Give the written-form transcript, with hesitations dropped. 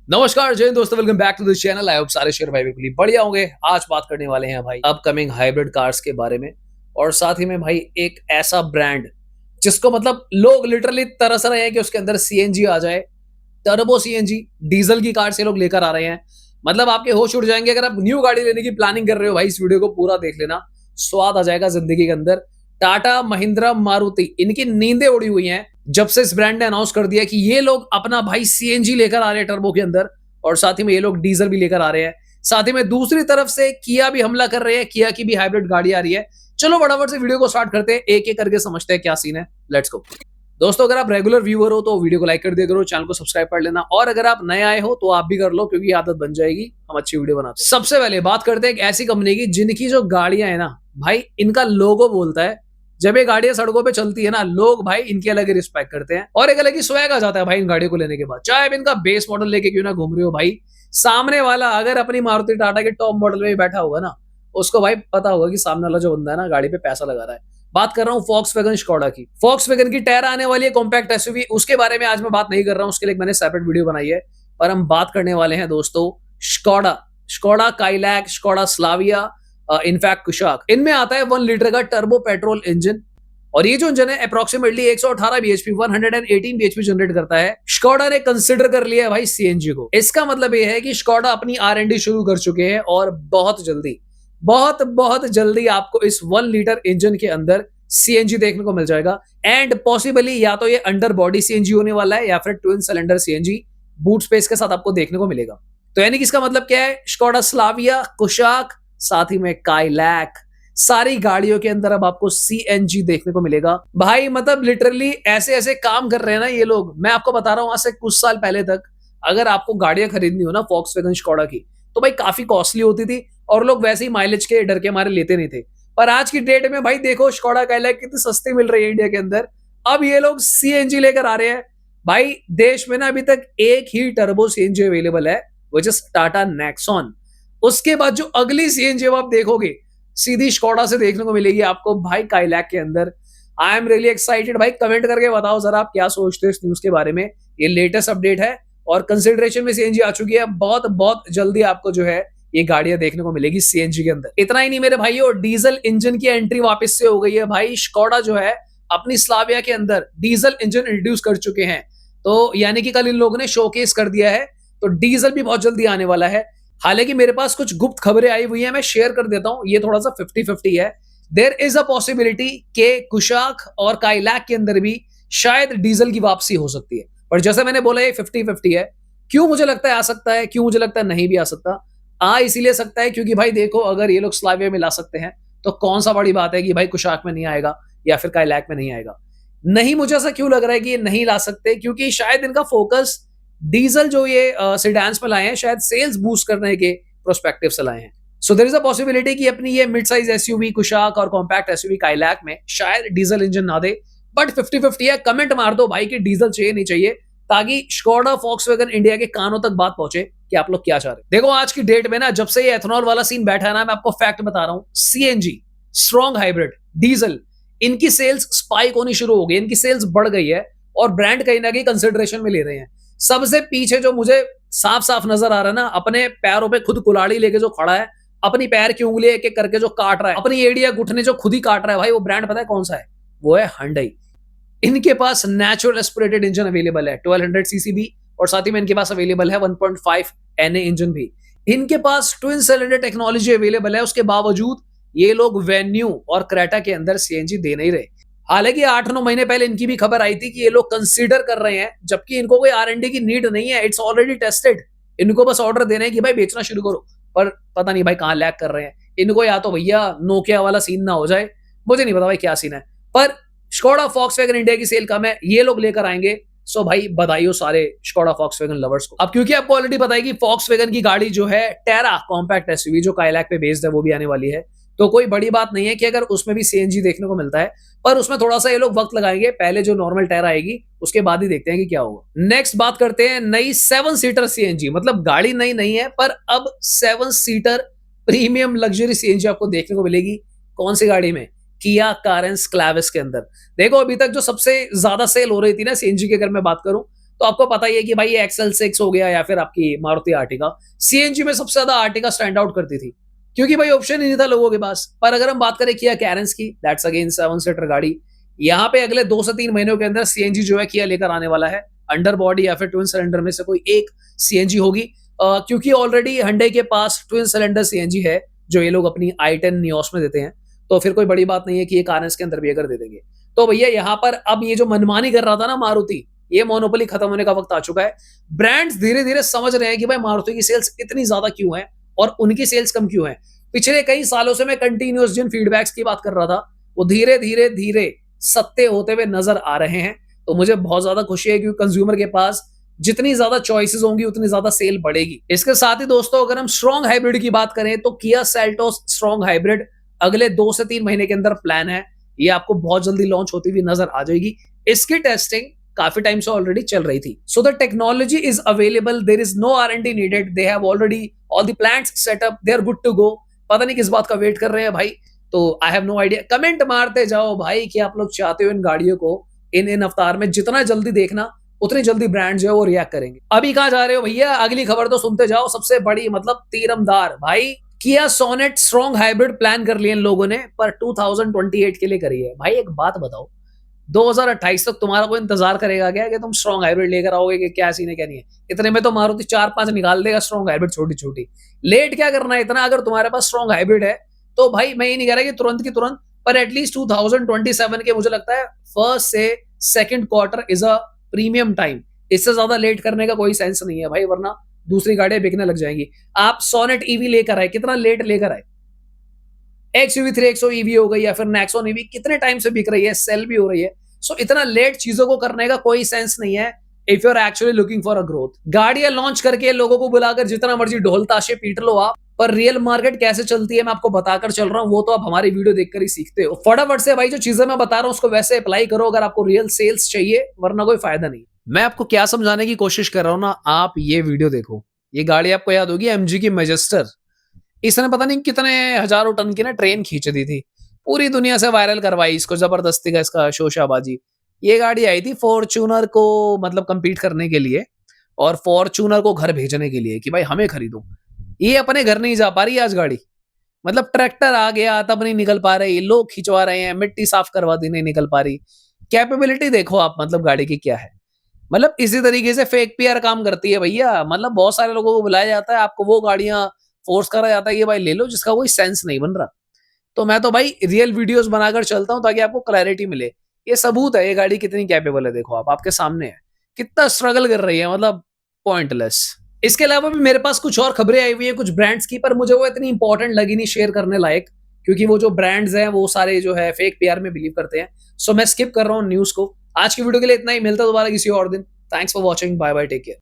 नमस्कार जय हिंद दोस्तों, welcome back to this channel. I hope सारे शेयर भाई बिल्कुल बढ़िया होंगे। आज बात करने वाले हैं भाई अपकमिंग हाइब्रिड कार्स के बारे में, और साथ ही में भाई एक ऐसा ब्रांड जिसको मतलब लोग लिटरली तरस रहे हैं कि उसके अंदर सीएनजी आ जाए। टर्बो सीएनजी डीजल की कार से लोग लेकर आ रहे हैं। मतलब आपके होश उड़ जाएंगे। अगर आप न्यू गाड़ी लेने की प्लानिंग कर रहे हो भाई, इस वीडियो को पूरा देख लेना, स्वाद आ जाएगा जिंदगी के अंदर। टाटा महिंद्रा मारुति, इनकी नींदें उड़ी हुई हैं जब से इस ब्रांड ने अनाउंस कर दिया कि ये लोग अपना भाई सीएनजी लेकर आ रहे हैं टर्बो के अंदर, और साथ ही में ये लोग डीजल भी लेकर आ रहे हैं। साथ ही में दूसरी तरफ से किया भी हमला कर रहे हैं, किया की भी हाइब्रिड गाड़ी आ रही है। चलो फटाफट से वीडियो को स्टार्ट करते हैं, एक एक करके समझते हैं क्या सीन है। लेट्स गो दोस्तों। अगर आप रेगुलर व्यूअर हो तो वीडियो को लाइक कर दिया करो, चैनल को सब्सक्राइब कर लेना, और अगर आप नए आए हो तो आप भी कर लो, क्योंकि आदत बन जाएगी, हम अच्छी वीडियो बनाते हैं। सबसे पहले बात करते हैं एक ऐसी कंपनी की जिनकी जो गाड़ियां है ना भाई, इनका लोगो बोलता है। जब ये गाड़ियां सड़कों पे चलती है ना, लोग भाई इनकी अलग ही रिस्पेक्ट करते हैं और एक अलग ही स्वैग आ जाता है भाई इन गाड़ियों को लेने के बाद। चाहे आप इनका बेस मॉडल लेके क्यों ना घूम रहे हो भाई, सामने वाला अगर अपनी मारुति टाटा के टॉप मॉडल में बैठा होगा ना, उसको भाई पता होगा कि सामने वाला जो बंदा है ना गाड़ी पे पैसा लगा रहा है। बात कर रहा हूँ Volkswagen स्कोडा की। Volkswagen की टेरा आने वाली है, कॉम्पैक्ट एसयूवी। उसके बारे में आज मैं बात नहीं कर रहा हूँ, उसके लिए मैंने सेपरेट वीडियो बनाई है। पर हम बात करने वाले हैं दोस्तों Skoda, Skoda Kylaq, Skoda Slavia, in fact Kushaq. इनमें आता है 1 लीटर का टर्बो पेट्रोल इंजन, और ये जो इंजन है अप्रोक्सीमेटली 118 बीएचपी 118 बीएचपी जनरेट करता है। स्कोडा ने कंसिडर कर लिया है भाई सीएनजी को। इसका मतलब ये है कि स्कोडा अपनी आर&डी शुरू कर चुके हैं, और बहुत जल्दी बहुत जल्दी आपको इस 1 लीटर इंजन के अंदर सीएनजी देखने को मिल जाएगा। एंड पॉसिबली या तो ये अंडर बॉडी सीएनजी होने वाला है, या फिर twin cylinder CNG boot space के साथ आपको देखने को मिलेगा। तो यानी कि इसका मतलब क्या है, स्कोडा स्लाविया, कुशाक, साथ ही में काइलैक, सारी गाड़ियों के अंदर अब आपको सीएनजी देखने को मिलेगा भाई। मतलब लिटरली ऐसे ऐसे काम कर रहे हैं ना ये लोग। मैं आपको बता रहा हूं, आज से कुछ साल पहले तक अगर आपको गाड़ियां खरीदनी हो ना Volkswagen स्कोडा की, तो भाई काफी कॉस्टली होती थी, और लोग वैसे ही माइलेज के डर के मारे लेते नहीं थे। पर आज की डेट में भाई देखो स्कोडा काइलैक कितनी सस्ती मिल रही है इंडिया के अंदर। अब ये लोग सीएनजी लेकर आ रहे हैं भाई। देश में ना अभी तक एक ही टर्बो सीएनजी अवेलेबल है, व्हिच इज टाटा नेक्सॉन। उसके बाद जो अगली सीएनजी आप देखोगे सीधी स्कोडा से देखने को मिलेगी आपको भाई काइलैक के अंदर। आई एम रियली एक्साइटेड भाई। कमेंट करके बताओ जरा आप क्या सोचते हो इस न्यूज के बारे में। ये लेटेस्ट अपडेट है और कंसिडरेशन में सीएनजी आ चुकी है। बहुत जल्दी आपको जो है ये गाड़ियां देखने को मिलेगी सीएनजी के अंदर। इतना ही नहीं मेरे भाइयों, डीजल इंजन की एंट्री वापस से हो गई है भाई। स्कोडा जो है अपनी स्लाविया के अंदर डीजल इंजन इंट्रोड्यूस कर चुके हैं। तो यानी कि कल इन लोगों ने शोकेस कर दिया है, तो डीजल भी बहुत जल्दी आने वाला है। हालांकि मेरे पास कुछ गुप्त खबरें आई हुई हैं, मैं शेयर कर देता हूं। ये थोड़ा सा 50-50 है। देयर इज अ पॉसिबिलिटी के कुशाक और काइलैक के अंदर भी शायद डीजल की वापसी हो सकती है। पर जैसे मैंने बोला ये 50-50 है। क्यों मुझे लगता है आ सकता है, क्यों मुझे लगता है नहीं भी आ सकता। आ इसीलिए सकता है क्योंकि भाई देखो, अगर ये लोग स्लाविया में ला सकते हैं तो कौन सा बड़ी बात है कि भाई कुशाक में नहीं आएगा या फिर काइलैक में नहीं आएगा। नहीं, मुझे ऐसा क्यों लग रहा है कि ये नहीं ला सकते, क्योंकि शायद इनका फोकस डीजल जो ये सेडान्स में लाए हैं, शायद सेल्स बूस्ट करने के प्रोस्पेक्टिव से लाए हैं। So there is a possibility कि अपनी ये मिड साइज एसयूवी कुशाक और कॉम्पैक्ट एसयूवी काइलैक में शायद डीजल इंजन ना दे। बट 50-50 है। कमेंट मार दो भाई कि डीजल चाहिए नहीं चाहिए, ताकि स्कोडा Volkswagen इंडिया के कानों तक बात पहुंचे कि आप लोग क्या चाह रहे हैं। देखो आज की डेट में ना, जब से ये एथेनॉल वाला सीन बैठा है ना, मैं आपको फैक्ट बता रहा हूं, सीएनजी, स्ट्रॉन्ग हाइब्रिड, डीजल, इनकी सेल्स स्पाइक होनी शुरू हो गई, इनकी सेल्स बढ़ गई है, और ब्रांड कहीं ना कहीं कंसिडरेशन में ले रहे हैं। सबसे पीछे जो मुझे साफ साफ नजर आ रहा है ना, अपने पैरों पे खुद कुल्हाड़ी लेके जो खड़ा है, अपनी पैर की उंगली एक एक करके जो काट रहा है, अपनी एड़िया घुटने जो खुद ही काट रहा है भाई, वो ब्रांड पता है कौन सा है? वो है Hyundai। इनके पास नेचुरल एस्पिरेटेड इंजन अवेलेबल है 1200 सीसी भी, और साथ ही में इनके पास अवेलेबल है 1.5 NA इंजन भी। इनके पास ट्विन सिलेंडर टेक्नोलॉजी अवेलेबल है। उसके बावजूद ये लोग वेन्यू और क्रेटा के अंदर सीएनजी दे नहीं रहे। हालांकि 8-9 महीने पहले इनकी भी खबर आई थी कि ये लोग कंसीडर कर रहे हैं, जबकि इनको कोई आर&डी की नीड नहीं है। It's already tested. इनको बस ऑर्डर देना है कि भाई बेचना शुरू करो। पर पता नहीं भाई कहां लैग कर रहे हैं। इनको या तो भैया नोकिया वाला सीन ना हो जाए, मुझे नहीं पता भाई क्या सीन है। पर स्कोडा Volkswagen इंडिया की सेल कम है, ये लोग लेकर आएंगे। सो भाई बधाई हो सारे स्कोडा Volkswagen लवर्स को। अब क्योंकि आपको ऑलरेडी पता है कि Volkswagen की गाड़ी जो है टेरा कॉम्पैक्ट एसयूवी, जो काइलैक पे बेस्ड है, वो भी आने वाली है। तो कोई बड़ी बात नहीं है कि अगर उसमें भी सीएनजी देखने को मिलता है, पर उसमें थोड़ा सा ये लोग वक्त लगाएंगे। पहले जो नॉर्मल टेरा आएगी उसके बाद ही देखते हैं कि क्या होगा। नेक्स्ट बात करते हैं नई 7 सीटर सीएनजी। मतलब गाड़ी नई नहीं है, पर अब 7 सीटर प्रीमियम लग्जरी सीएनजी आपको देखने को मिलेगी। कौन सी गाड़ी में? किया कारेंस क्लाविस के अंदर। देखो अभी तक जो सबसे ज्यादा सेल हो रही थी ना सीएनजी की, अगर मैं बात करूं, तो आपको पता ही है कि भाई ये XL6 हो गया या फिर आपकी मारुति आर्टिका, सीएनजी में सबसे ज्यादा आर्टिका स्टैंड आउट करती थी, क्योंकि भाई ऑप्शन ही नहीं था लोगों के पास। पर अगर हम बात करें किया कैरेंस की, दैट्स अगेन 7 सीटर गाड़ी, यहाँ पे अगले 2 से 3 महीनों के अंदर सीएनजी जो है किया लेकर आने वाला है। अंडर बॉडी या फिर ट्विन सिलेंडर में से कोई एक सीएनजी होगी, क्योंकि ऑलरेडी Hyundai के पास ट्विन सिलेंडर सीएनजी है जो ये लोग अपनी i10 नियोस में देते हैं, तो फिर कोई बड़ी बात नहीं है कि ये कारनेस के अंदर भी अगर दे देंगे। तो भैया यहाँ पर अब ये जो मनमानी कर रहा था ना मारुति, ये मोनोपोली खत्म होने का वक्त आ चुका है। ब्रांड्स धीरे धीरे समझ रहे हैं कि भाई मारुति की सेल्स इतनी ज्यादा क्यों है और उनकी सेल्स कम क्यों है। पिछले कई सालों से मैं कंटिन्यूअस जिन फीडबैक्स की बात कर रहा था, वो धीरे धीरे धीरे सत्य होते हुए नजर आ रहे हैं। तो मुझे बहुत ज्यादा खुशी है क्योंकि कंज्यूमर के पास जितनी ज्यादा चॉइसेस होंगी उतनी ज्यादा सेल बढ़ेगी। इसके साथ ही दोस्तों अगर हम स्ट्रॉन्ग हाइब्रिड की बात करें तो किया सेल्टोस स्ट्रॉन्ग हाइब्रिड अगले 2 से 3 महीने के अंदर प्लान है, ये आपको बहुत जल्दी लॉन्च होती हुई नजर आ जाएगी। इसकी टेस्टिंग काफी टाइम से ऑलरेडी चल रही थी। So the technology is available, there is no R&D needed, they have already all the plants setup, they are good to go. पता नहीं किस बात का वेट कर रहे हैं भाई, तो I have no idea. Comment मारते जाओ भाई कि आप लोग चाहते हो इन गाड़ियों को इन अवतार में, जितना जल्दी देखना उतनी जल्दी ब्रांड जो है वो रिएक्ट करेंगे। अभी कहां जा रहे हो भैया, अगली खबर तो सुनते जाओ। सबसे बड़ी मतलब तीरमदार भाई, किया सोनेट स्ट्रॉन्ग हाइब्रिड प्लान कर लिए इन लोगों ने, पर 2028 के लिए करी है। भाई एक बात बताओ, 2028 तक तुम्हारा कोई इंतजार करेगा क्या कि तुम स्ट्रॉन्ग हाइब्रिड लेकर आओगे कि क्या सीन है क्या नहीं है? इतने में तो मारुति 4-5 निकाल देगा स्ट्रॉन्ग हाइब्रिड छोटी छोटी। लेट क्या करना है इतना? अगर तुम्हारे पास स्ट्रॉन्ग हाइब्रिड है तो भाई मैं ये नहीं कह रहा कि तुरंत की तुरंत, पर एटलीस्ट 2027 के मुझे लगता है फर्स्ट से second quarter is a premium time. इससे ज्यादा लेट करने का कोई सेंस नहीं है भाई, वरना दूसरी गाड़ियां बिकने लग जाएंगी। आप सोनेट ईवी लेकर आए, कितना लेट लेकर आए? XUV3XO ईवी हो गई या फिर नेक्सॉन ईवी कितने टाइम से बिक रही है, सेल भी हो रही है। सो इतना लेट चीजों को करने का कोई सेंस नहीं है if you are actually looking for a growth. गाड़ियां लॉन्च करके लोगों को बुलाकर जितना मर्जी ढोल ताशे पीट लो आप, पर रियल मार्केट कैसे चलती है मैं आपको बताकर चल रहा हूं, वो तो आप हमारी वीडियो देखकर ही सीखते हो। फटाफट से भाई जो चीजें मैं बता रहा हूं उसको वैसे अप्लाई करो अगर आपको रियल सेल्स चाहिए, वरना कोई फायदा नहीं। मैं आपको क्या समझाने की कोशिश कर रहा हूं ना, आप ये वीडियो देखो। ये गाड़ी आपको याद होगी MG की मैजेस्टर, इसने पता नहीं कितने हजारों टन की ना ट्रेन खींच दी थी, पूरी दुनिया से वायरल करवाई इसको, जबरदस्ती का इसका शोशाबाजी। ये गाड़ी आई थी फॉर्च्यूनर को मतलब compete करने के लिए और फॉर्च्यूनर को घर भेजने के लिए कि भाई हमें खरीदो। ये अपने घर नहीं जा पा रही आज गाड़ी, मतलब ट्रैक्टर आ गया तब नहीं निकल पा रही, लोग खिंचवा रहे हैं, मिट्टी साफ करवा दी नहीं निकल पा रही। कैपेबिलिटी देखो आप मतलब गाड़ी की क्या है। मतलब इसी तरीके से फेक पीआर काम करती है भैया। मतलब बहुत सारे लोगों को बुलाया जाता है, आपको वो गाड़ियां फोर्स करा जाता है कि भाई ले लो जिसका कोई सेंस नहीं बन रहा। तो मैं तो भाई रियल वीडियोस बनाकर चलता हूं ताकि आपको क्लैरिटी मिले। ये सबूत है ये गाड़ी कितनी कैपेबल है, देखो आप, आपके सामने है कितना स्ट्रगल कर रही है, मतलब पॉइंटलेस। इसके अलावा भी मेरे पास कुछ और खबरें आई हुई है कुछ ब्रांड्स की, पर मुझे वो इतनी इंपॉर्टेंट लगी नहीं शेयर करने लायक, क्योंकि वो जो ब्रांड्स हैं वो सारे जो है फेक पीआर में बिलीव करते हैं। सो मैं स्किप कर रहा हूँ न्यूज को। आज की वीडियो के लिए इतना ही, मिलता दोबारा किसी और दिन। Thanks for watching, bye bye, take care.